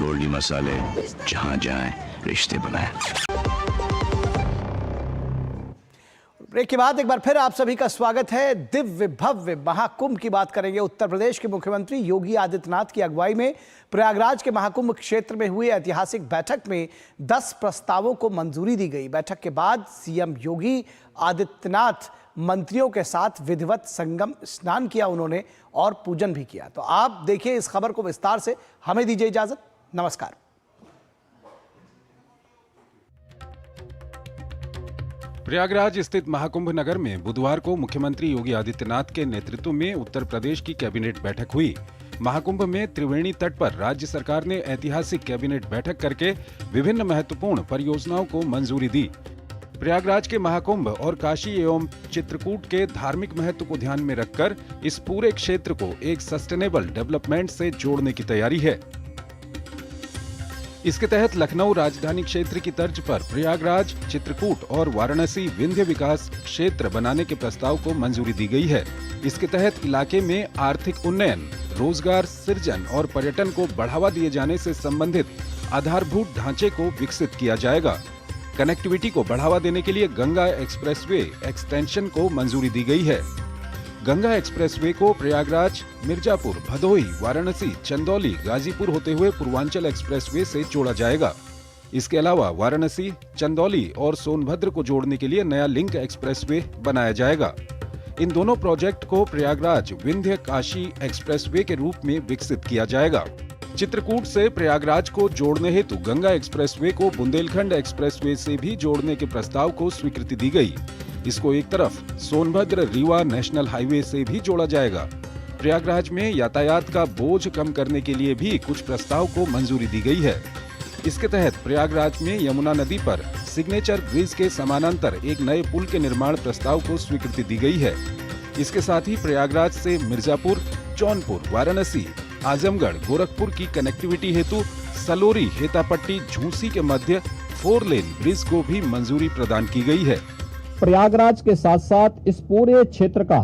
गोल्डी मसाले, जहां जाएं रिश्ते बनाएं। ब्रेक के बाद एक बार फिर आप सभी का स्वागत है। दिव्य भव्य महाकुंभ की बात करेंगे। उत्तर प्रदेश के मुख्यमंत्री योगी आदित्यनाथ की अगुवाई में प्रयागराज के महाकुंभ क्षेत्र में हुई ऐतिहासिक बैठक में 10 प्रस्तावों को मंजूरी दी गई। बैठक के बाद सीएम योगी आदित्यनाथ मंत्रियों के साथ विधिवत संगम स्नान किया उन्होंने और पूजन भी किया। तो आप देखिए इस खबर को विस्तार से। हमें दीजिए इजाजत। नमस्कार। प्रयागराज स्थित महाकुंभ नगर में बुधवार को मुख्यमंत्री योगी आदित्यनाथ के नेतृत्व में उत्तर प्रदेश की कैबिनेट बैठक हुई। महाकुंभ में त्रिवेणी तट पर राज्य सरकार ने ऐतिहासिक कैबिनेट बैठक करके विभिन्न महत्वपूर्ण परियोजनाओं को मंजूरी दी। प्रयागराज के महाकुंभ और काशी एवं चित्रकूट के धार्मिक महत्व को ध्यान में रखकर इस पूरे क्षेत्र को एक सस्टेनेबल डेवलपमेंट से जोड़ने की तैयारी है। इसके तहत लखनऊ राजधानी क्षेत्र की तर्ज पर प्रयागराज, चित्रकूट और वाराणसी विंध्य विकास क्षेत्र बनाने के प्रस्ताव को मंजूरी दी गई है। इसके तहत इलाके में आर्थिक उन्नयन, रोजगार सृजन और पर्यटन को बढ़ावा दिए जाने से संबंधित आधारभूत ढांचे को विकसित किया जाएगा। कनेक्टिविटी को बढ़ावा देने के लिए गंगा एक्सप्रेसवे एक्सटेंशन को मंजूरी दी गई है। गंगा एक्सप्रेसवे को प्रयागराज, मिर्जापुर, भदोही, वाराणसी, चंदौली, गाजीपुर होते हुए पूर्वांचल एक्सप्रेसवे से जोड़ा जाएगा। इसके अलावा वाराणसी, चंदौली और सोनभद्र को जोड़ने के लिए नया लिंक एक्सप्रेसवे बनाया जाएगा। इन दोनों प्रोजेक्ट को प्रयागराज विंध्य काशी एक्सप्रेसवे के रूप में विकसित किया जाएगा। चित्रकूट से प्रयागराज को जोड़ने हेतु गंगा एक्सप्रेसवे को बुंदेलखंड एक्सप्रेसवे से भी जोड़ने के प्रस्ताव को स्वीकृति दी गई। इसको एक तरफ सोनभद्र रीवा नेशनल हाईवे से भी जोड़ा जाएगा। प्रयागराज में यातायात का बोझ कम करने के लिए भी कुछ प्रस्ताव को मंजूरी दी गई है। इसके तहत प्रयागराज में यमुना नदी पर सिग्नेचर ब्रिज के समानांतर एक नए पुल के निर्माण प्रस्ताव को स्वीकृति दी गई है। इसके साथ ही प्रयागराज से मिर्जापुर, जौनपुर, वाराणसी, आजमगढ़, गोरखपुर की कनेक्टिविटी हेतु सलोरी, हेतापट्टी, झूसी के मध्य 4 लेन ब्रिज को भी मंजूरी प्रदान की गई है। प्रयागराज के साथ साथ इस पूरे क्षेत्र का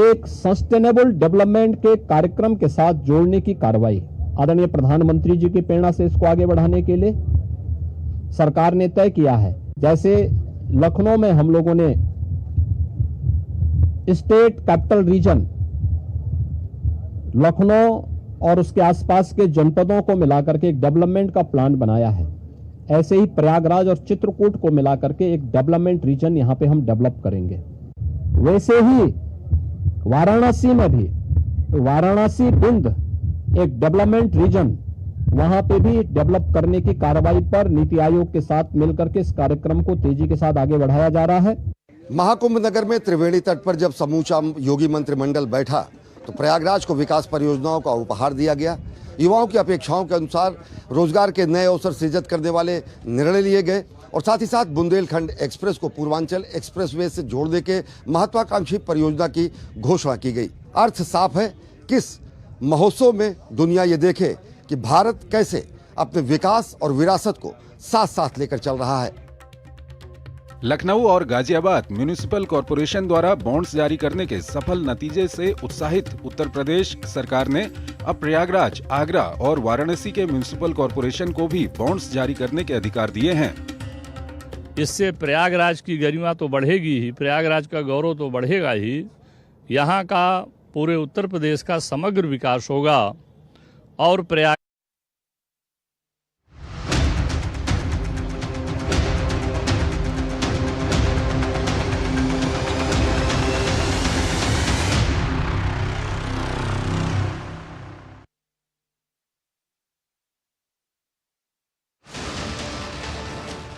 एक सस्टेनेबल डेवलपमेंट के कार्यक्रम के साथ जोड़ने की कार्रवाई आदरणीय प्रधानमंत्री जी की प्रेरणा से इसको आगे बढ़ाने के लिए सरकार ने तय किया है। जैसे लखनऊ में हम लोगों ने स्टेट कैपिटल रीजन लखनऊ और उसके आसपास के जनपदों को मिलाकर के एक डेवलपमेंट का प्लान बनाया है। ऐसे ही प्रयागराज और चित्रकूट को मिलाकर के एक डेवलपमेंट रीजन यहां पे हम डेवलप करेंगे। वैसे ही वाराणसी में भी वाराणसी विंध्य एक डेवलपमेंट रीजन वहां पे भी डेवलप करने की कार्रवाई पर नीति आयोग के साथ मिलकर के इस कार्यक्रम को तेजी के साथ आगे बढ़ाया जा रहा है। महाकुंभ नगर में त्रिवेणी तट पर जब समूचा योगी मंत्रिमंडल बैठा तो प्रयागराज को विकास परियोजनाओं का उपहार दिया गया। युवाओं की अपेक्षाओं के अनुसार रोजगार के नए अवसर सृजित करने वाले निर्णय लिए गए और साथ ही साथ बुंदेलखंड एक्सप्रेस को पूर्वांचल एक्सप्रेसवे से जोड़ने के महत्वाकांक्षी परियोजना की घोषणा की गई। अर्थ साफ है, किस महोत्सव में दुनिया ये देखे कि भारत कैसे अपने विकास और विरासत को साथ साथ लेकर चल रहा है। लखनऊ और गाजियाबाद म्युनिसिपल कॉरपोरेशन द्वारा बॉन्ड्स जारी करने के सफल नतीजे से उत्साहित उत्तर प्रदेश सरकार ने अब प्रयागराज, आगरा और वाराणसी के म्युनिसिपल कॉरपोरेशन को भी बॉन्ड्स जारी करने के अधिकार दिए हैं। इससे प्रयागराज की गरिमा तो बढ़ेगी ही, प्रयागराज का गौरव तो बढ़ेगा ही, यहाँ का पूरे उत्तर प्रदेश का समग्र विकास होगा और प्रयाग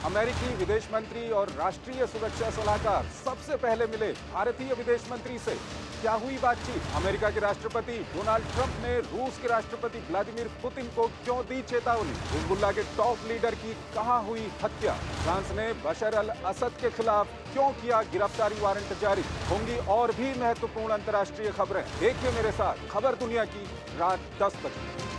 अमेरिकी विदेश मंत्री और राष्ट्रीय सुरक्षा सलाहकार सबसे पहले मिले भारतीय विदेश मंत्री से। क्या हुई बातचीत? अमेरिका के राष्ट्रपति डोनाल्ड ट्रंप ने रूस के राष्ट्रपति व्लादिमीर पुतिन को क्यों दी चेतावनी? हिजबुल्लाह के टॉप लीडर की कहां हुई हत्या? फ्रांस ने बशर अल असद के खिलाफ क्यों किया गिरफ्तारी वारंट जारी? होंगी और भी महत्वपूर्ण अंतर्राष्ट्रीय खबरें। देखिए मेरे साथ खबर दुनिया की रात 10 बजे।